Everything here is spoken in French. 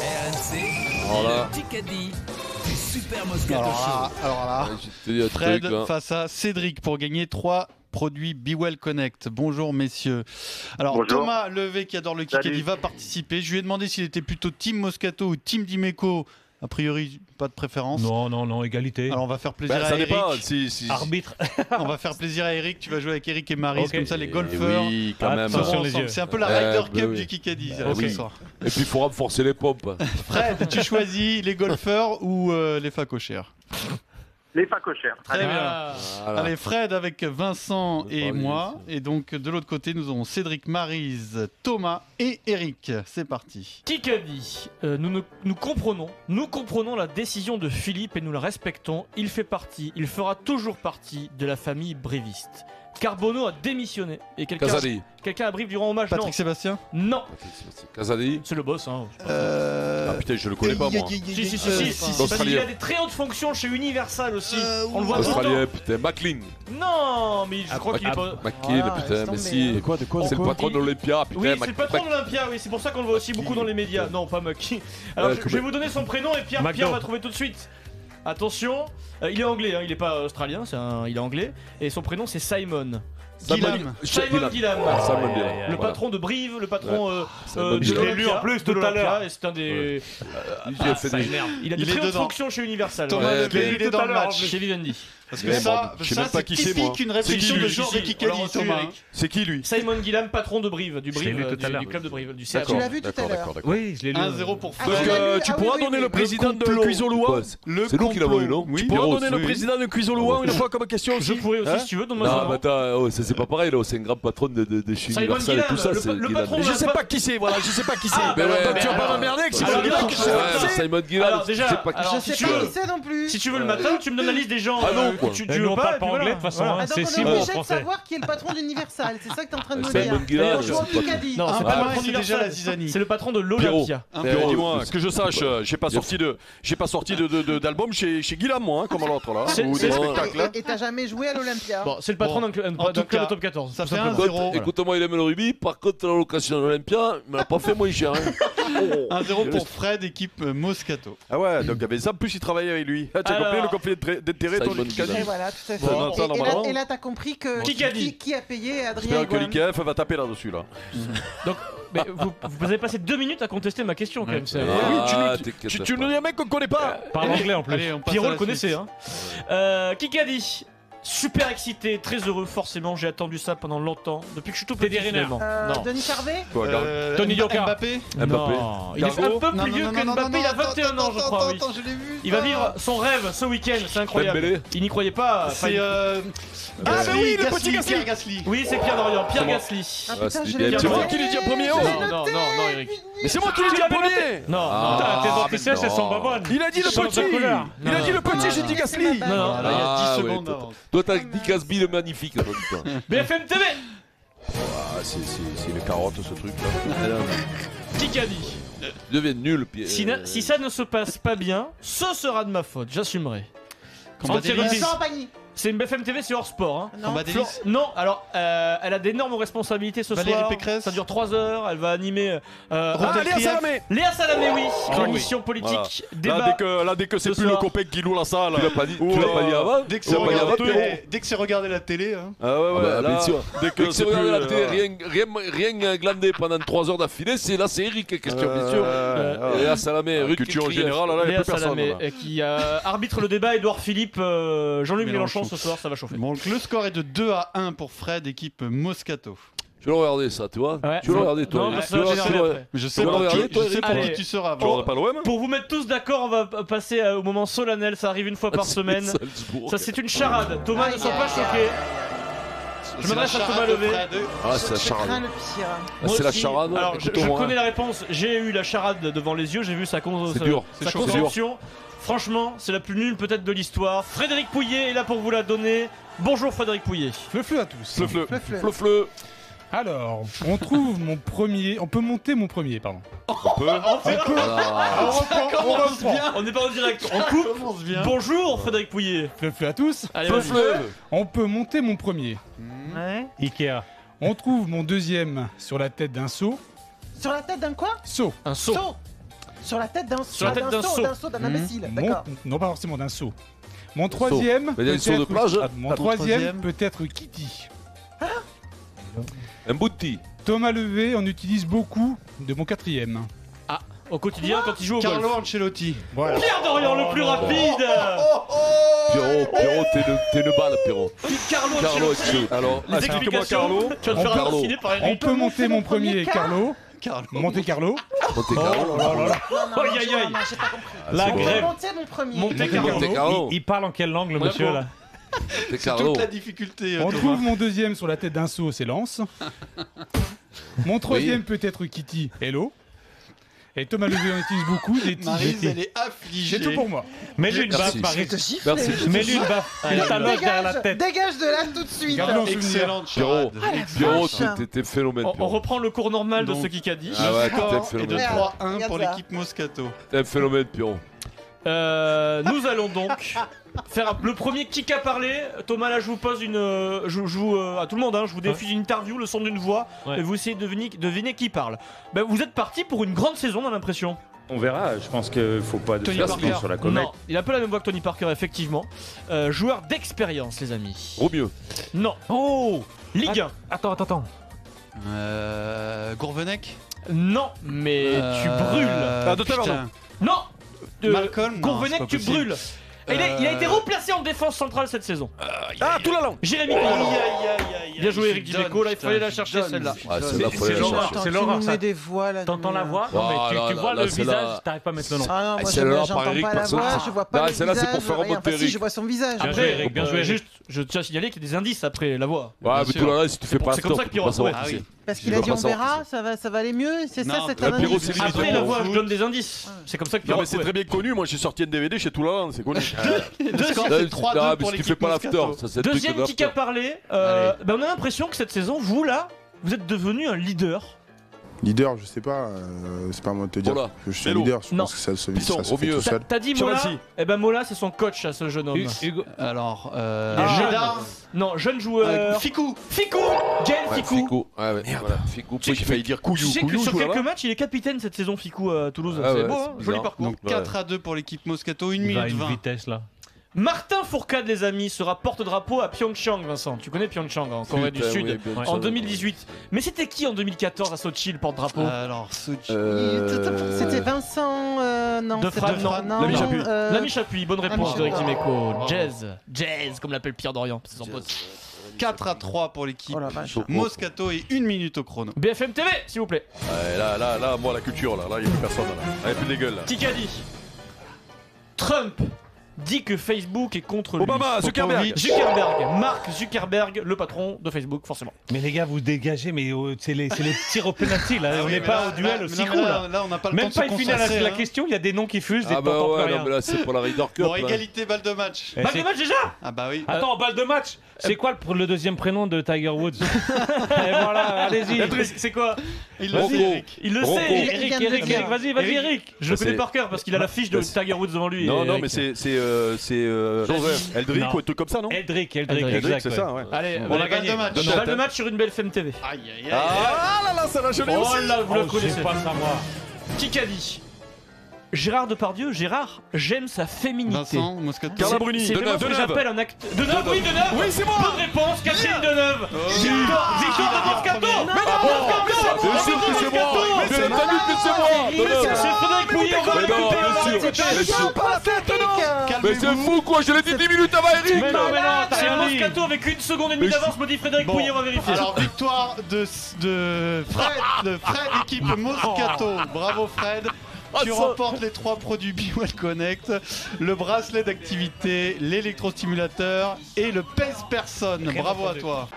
RMC, Voilà. le Kikadi du Super Moscato Show. Alors là, J'ai dit un Fred truc, hein. face à Cédric pour gagner 3 produits Be Well Connect. Bonjour messieurs. Alors Bonjour. Thomas Levé qui adore le Kikadi Salut. va participer. Je lui ai demandé s'il était plutôt Team Moscato ou Team Dimeco. A priori, pas de préférence. Non, égalité. Alors on va faire plaisir Bah, à ça Eric. dépend. Si... Arbitre. On va faire plaisir à Eric. Tu vas jouer avec Eric et Maryse, Ok. comme ça les Eh golfeurs oui, quand même. Attention. seront les ensemble. yeux. C'est un peu la Eh, Ryder bah Cup oui. du Kikadi Ok. ce soir. Et puis il faut renforcer les pompes. Fred, tu choisis les golfeurs ou les facochères? Les facochères. Très bien. Voilà. Allez, Fred avec Vincent Le et Paris, moi. Et donc, de l'autre côté, nous avons Cédric, Maryse, Thomas et Eric. C'est parti. Kikadi, nous comprenons la décision de Philippe et nous la respectons. Il fera toujours partie de la famille bréviste. Carbono a démissionné et Casadi. quelqu'un a Brive du rang hommage. Patrick Sébastien Non, Casadi. c'est le boss. Hein. Ah putain, je le connais pas moi. Si, parce L'Australien. qu'il a des très hautes fonctions chez Universal aussi. On le voit Australien, tout putain. McLean. le temps. Non, mais je crois qu'il est pas. McLean, putain, mais si. De quoi C'est le patron de l'Olympia, putain. Oui, c'est le patron de l'Olympia, oui, c'est pour ça qu'on le voit aussi beaucoup dans les médias. Non, pas Mucky. Alors, Ouais, je vais vous donner son prénom et Pierre McDo. va trouver tout de suite. Attention, il est anglais, hein, il est pas australien, il est anglais. Et son prénom c'est Simon. Guilhem. Simon Guilhem. Simon Guilhem. Le patron de Brive, le patron Simon de Guilhem. Je l'ai lu en plus tout à l'heure. Et c'est un des. Il a fait des- Il a Il des est très hautes dedans. fonctions chez Universal. Thomas voilà. Levé, il est dans le match. Chez Vivendi. Parce que Ouais, ça, je sais même pas c'est qui c'est, moi. typique une réflexion C'est qui, de lui genre de Si, Kikadi, alors, Thomas. Eric. C'est qui lui? Simon Guilhem, patron de Brive, du Je l'ai lu Brive, tout à l'heure. du club de Brive, du CH. D'accord, Tu l'as vu tout à d'accord, l'heure. d'accord, d'accord. Oui, je l'ai lu. 1-0 pour Ah, Fred. tu l'as lu tu Ah pourras oui, donner oui, le oui. président de complot. Cuiselouin. Le C'est nous qui l'avons eu, non? Oui. Tu pourras Pierrot, donner le oui. président de Cuiselouin une fois comme question Je aussi. pourrais aussi, Hein si tu veux, donne-moi Non, son mais nom. attends, oh, c'est pas pareil là, c'est un grand patron de chez Simon Universal et tout ça. Guilhem, c'est le Guilhem. patron Mais je sais pas qui c'est, voilà, je sais pas qui c'est. Ah, mais ouais, Donc tu vas mais pas alors- m'emmerder avec alors, Simon Guilhem, je sais pas qui Ouais, c'est. Simon Guilhem, Alors, déjà, je sais pas qui alors, Je c'est. sais si pas tu veux- qui c'est non plus. Si tu veux le matin, tu me donnes la liste des gens Ah non, quoi. que tu Et veux nous, on pas. parle et pas puis voilà. anglais de toute façon. Voilà. hein. Attends, C'est on est Simon en obligé de français. savoir qui est le patron d'Universal. C'est ça que t'es en train de me Simon dire. Guilhem, On je joue au sais pas. Kikadi. Non, c'est Ah, pas le ouais, patron c'est d'Universal, déjà la zizanie. c'est le patron de l'Olympia. Mais dis-moi, que je sache, j'ai pas sorti d'album chez Guilhem, moi, hein, comme l'autre là. C'est- Ou c'est- des spectacles. hein. Et t'as jamais joué à l'Olympia. Bon, c'est le patron Bon, d'un club en tout de cas, top 14. ça tout fait simplement. 1-0. Écoute-moi, il aime le rugby. Par contre, la location de l'Olympia, il me l'a pas fait moins cher. hein. 1-0 pour Fred, équipe Moscato. Ah ouais, donc mais ça, en plus il travaillait avec lui. Ah, tu as Alors- compris le conflit d'intérêt, toi, Simon le Kikadi. Et voilà, tout à fait. Bon, ça, normalement. Et là, t'as compris que Kikadi. qui a payé Adrien J'espère que Iguane. l'IKF va taper là-dessus là. Donc, mais vous avez passé 2 minutes à contester ma question quand même. c'est- Ah, tu t'inquiète tu pas. nous dis un mec qu'on connaît pas. Parle anglais en plus. Allez, on passe Pierrot à le la connaissait. suite. Kikadi. Super excité, très heureux, forcément. J'ai attendu ça pendant longtemps. Depuis que je suis tout petit. Teddy Riner. finalement. Non. Denis Charvet Quoi, regarde. Tony Yoka. Mbappé. Non. Il est un Gargot. peu plus vieux que Mbappé, il a 21 ans, je crois. Oui. je l'ai vu. Il va vivre son rêve ce week-end, c'est incroyable. Dembélé. Il n'y croyait pas. C'est Ah, bah oui, le petit Gasly. Pierre Gasly. Oui, c'est Pierre Dorian, Pierre C'est moi. Gasly. Ah Ah, putain, c'est je bien, l'ai c'est noté. moi qui l'ai dit en premier, oh. Non, Eric. Mais c'est moi qui l'ai dit en premier. Non, Ah, Tes mais antisèches, elles sont non. pas bonnes. Il a dit le Change de petit. couleur. Il a dit le petit, j'ai dit Gasly. non, non. Là, il y a 10 Ah, ouais, secondes toi, d'avance. Toi, t'as dit Casby le magnifique. toi, putain. BFM TV. Ah, c'est une carotte ce truc là. Kikadi. Il devient nul, Pierre. Si ça ne se passe pas bien, ce sera de ma faute, j'assumerai. Combat Entière d'élite. notice. Champagne. C'est une BFM TV, c'est hors sport. Hein. Non. Combat Flo- d'hélice. non, alors elle a d'énormes responsabilités ce Valérie soir. Pécresse. Ça dure 3 heures. Elle va animer. Ah, Léa Salamé. Léa Salamé, oui. Ah, Émission oui. politique, Voilà. débat. Là, dès que c'est ce plus le soir. copain qui loue la salle. Tu l'as pas dit, Ou, tu l'as pas dit avant Dès que Oh, c'est bah, regardé, Pierrot. dès que c'est regardé la télé, hein. Ah ouais, Ah bah, là, bien sûr. dès Dès que que c'est c'est regardé plus, la télé, rien glandé pendant 3 heures d'affilée, c'est là, c'est Eric, question, bien sûr. Et là, Salamé, Ruth culture en qui crie. général, là, il n'y a Léa plus personne. Salamé, là. qui arbitre le débat. Édouard Philippe, Jean-Luc Mélenchon ce soir, ça va chauffer. Bon, le score est de 2-1 pour Fred, équipe Moscato. Tu veux le regarder ça, tu vois Ouais. Tu veux le regarder, toi Non, Eric mais ça, Tu veux j'ai le regardé regarder après. Mais je Tu sais vas pour regarder, qui, toi, je sais Eric pour Allez. qui tu seras. Tu regardes pas l'OM Pour vous mettre tous d'accord, on va passer au moment solennel. Ça arrive une fois par semaine. Salzbourg. Ça, c'est une charade. Thomas, ne sois pas choqué. Je m'adresse à Thomas charade de Levé. Fred. Ah, c'est la Je crains charade. le pire. Ah, Moi c'est la aussi. charade. Alors, je Écoute-moi. connais la réponse. J'ai eu la charade devant les yeux. J'ai vu sa C'est dur. C'est sa chaud, c'est conception. Franchement, c'est la plus nulle peut-être de l'histoire. Frédéric Pouillet est là pour vous la donner. Bonjour Frédéric Pouillet. Fleu à tous. Fleu. Fleu. Alors, on trouve mon premier. On peut monter mon premier, pardon. On n'est pas en direct. On coupe. Commence bien. Bonjour Frédéric Pouillet. Fleu à tous. Allez, vas-y. On peut monter mon premier. Ouais. Ikea. On trouve mon deuxième sur la tête d'un seau. Sur la tête d'un quoi? Seau. Un saut. Saut. Sur la tête d'un Sur la tête d'un seau. d'un seau, d'un imbécile. Mon- D'accord. Non, pas forcément d'un seau. Mon troisième. Mais il y a une seau de plage. Mon troisième peut être Kitty. Un bouti. Thomas Levé en utilise beaucoup de mon quatrième. Au quotidien, quand il joue au Carlo golf. Ancelotti. Voilà. Pierre Dorian, le plus rapide. Pierrot, t'es une balle, Pierrot. Carlo Carlo, Ancelotti. alors, Les explique-moi, explications. Carlo. Tu vas te faire Carlo. assassiner par On Eric. peut monter mon premier Carlo. Carlo. Monte Carlo. Monte Carlo. Non, non, Aïe, non, aïe, aïe. non, j'ai pas compris. La On grève. va monter mon premier. Monte Carlo. Monte Carlo. Il parle en quelle langue, le Monaco. monsieur là? Monte C'est Carlo. toute la difficulté. On Thomas. trouve mon deuxième sur la tête d'un seau, c'est Lance. Mon troisième peut être Kitty. Hello. Et Thomas Levé en utilise beaucoup. Maryse, elle est affligée. J'ai tout pour moi. Mets-lui une Merci. baffe, Marie. Merci. Mets-lui une baffe. Une taloche derrière la tête. Dégage de là tout de suite. Garde-le en souvenir. Excellente Pierrot, charade. Pierrot, vache. t'es phénomène. On Pierrot. reprend le cours normal de Donc, ce Kikadi. Ah ouais, t'es un Et de phénomène. Merde. 3-1 pour Regarde ça. l'équipe Moscato. T'es un phénomène, Pierrot. Nous allons donc faire le premier qui a parlé. Thomas, là, je vous pose une. Je joue à tout le monde, hein, je vous défie une interview, le son d'une voix, Ouais. et vous essayez de deviner qui parle. Ben, vous êtes parti pour une grande saison, on a l'impression. On verra, je pense qu'il faut pas Tony faire Parker. sur la comète. Non, il a un peu la même voix que Tony Parker, effectivement. Joueur d'expérience, les amis. Au mieux. Non. Oh Ligue 1. Attends. Gourvenec. Non, mais tu brûles. de Taverneau. putain. Non Malcolm, non, Gourvenec, c'est pas tu possible. brûles. Et il a été replacé en défense centrale cette saison. Ah, tout la langue. Jérémy Aïe, Pinault. aïe, aïe, aïe, Bien joué, je Eric donne, Dimeco, là, il putain, fallait la je chercher, donne, celle-là. je Ah, donne. celle-là, faut c'est aller la Laurent, chercher. c'est Tu Laurent, nous ça. mets des voix là. T'entends la nous. voix? Non, mais Ah, tu là, vois là, le celle-là. visage, t'arrives pas à mettre le nom. Ah non, moi celle-là, par j'entends Eric, pas la personne- voix, je vois pas Non, le celle-là, c'est pour visage, faire rien. remonter Enfin, si, Eric. je vois son visage. Bien joué, Après, Eric, bien joué, Eric. juste, je tiens à signaler qu'il y a des indices après la voix. Ouais, mais sûr. tout le reste, si tu fais pas C'est comme ça que Pierrot. savoir Ah qui oui. c'est. Parce Tu qu'il a vas dit pas on savoir. verra, ça va aller mieux, c'est ça Non, cette la analyse. Pierrot, c'est Après Ils la ont voix, foot. je donne des indices. C'est comme ça que Non, Pierrot. mais c'est très bien connu. Moi, j'ai sorti un DVD chez Toulalan, c'est connu. Le score, Là, c'est 3-2 mais pour si tu l'équipe fais pas l'after, Moscato. ça c'est le truc Deuxième de qui a l'after. parlé, Allez. ben on a l'impression que cette saison, vous là, vous êtes devenu un leader. Leader, je sais pas, c'est pas à moi de te dire Voilà. que je suis Vélo. leader, je Non. pense que ça se Pisson, ça se au fait mieux. tout seul. T'as dit Mola? Chelsea. Eh ben Mola, c'est son coach à ce jeune homme. Hugo. Alors, jeune. Médard, Non, jeune joueur. Ficou. Ficou Gaël Ouais, Ficou. Ficou. Ouais, ouais, voilà. Ficou. Tu sais qu'il failli dire Tu couillou. sais que Couillou, sur joue quelques là-bas. matchs, il est capitaine cette saison, Ficou à Toulouse. Ah C'est ouais, beau, c'est hein, joli bizarre. parcours. Donc 4-2 pour l'équipe Moscato, 1 Il va à minute une 20. vitesse là. Martin Fourcade, les amis, sera porte-drapeau à Pyeongchang, Vincent. Tu connais Pyeongchang, en Corée du Putain, Sud, oui, bien en sûr. 2018. Mais c'était qui en 2014 à Sochi, le porte-drapeau Alors, Sochi. C'était Vincent. Non, De c'était Fran, non. non, L'ami non, Chapuis. L'ami Chapuis, bonne réponse L'ami de Eric Chapuis. Dimeco. Jazz, comme l'appelle Pierre Dorian, c'est son pote. 4-3 pour l'équipe Oh la vache. Moscato et 1 minute au chrono. BFM TV, s'il vous plaît. Ouais, là, moi, la culture, là, il n'y a plus personne, là. Il n'y a plus des gueules, là. Kikadi. Trump dit que Facebook est contre lui. Obama, Zuckerberg. Mark Zuckerberg, le patron de Facebook, forcément. Mais les gars, vous dégagez, mais c'est les tirs au penalty là. Ah On oui, n'est mais pas là- au duel là- aussi non, cool mais là. Là, on n'a pas le Même temps pas de une se finale à concentrer, la hein. question, il y a des noms qui fusent et Ah bah t'entends ouais, plus non, rien. mais là c'est pour la Ryder Cup. Bon, là. égalité, balle de match. Eh, Balle c'est- de match déjà. Ah bah oui. Attends, balle de match. C'est quoi le deuxième prénom de Tiger Woods? Et voilà, allez-y. C'est quoi? Il le Rocco. dit, Eric. Il le Rocco. sait. Il vient de le Eric, dire. vas-y, Eric. Je le Ça, connais c'est- par cœur parce qu'il a la fiche de Ça, c'est- Tiger Woods devant lui. Non, et non, Eric. mais c'est Joseph. Eldrick Non. ou un truc comme ça, non? Eldrick, Eldrick, exact. c'est ça, ouais. Allez, On a balle gagné. de match. Donne Balle de tête. match sur une belle FM TV. Aïe aïe aïe. Ah là là, ça l'a gelé Oh aussi. là, vous la Oh, je connaissez. sais pas savoir. Qui a dit? Gérard Depardieu, Gérard, j'aime sa féminité. Vincent, Moscato. Carla Bruni. C'est vraiment ce que Deneuve. j'appelle un acte. Deneuve, oui, Deneuve. Oui, c'est moi. Bonne réponse, Catherine Deneuve. Oh. Victoire de Moscato. Bien sûr que c'est moi. Mais c'est entendu que c'est moi. Deneuve. C'est Frédéric Pouillet, on va Mais non, l'écouter. bien sûr, bien sûr. Mais c'est Calmez-vous. fou quoi, je l'ai dit 10 minutes avant Eric. Mais non, C'est t'as un rien dit. Moscato avec 1 seconde et demie Mais d'avance, me dit Frédéric Bon. Pouillet, on va vérifier. Alors, victoire de Fred, équipe Moscato. Bravo Fred. Tu remportes les 3 produits BeWell Connect, le bracelet d'activité, l'électrostimulateur et le pèse-personne. Bravo à toi.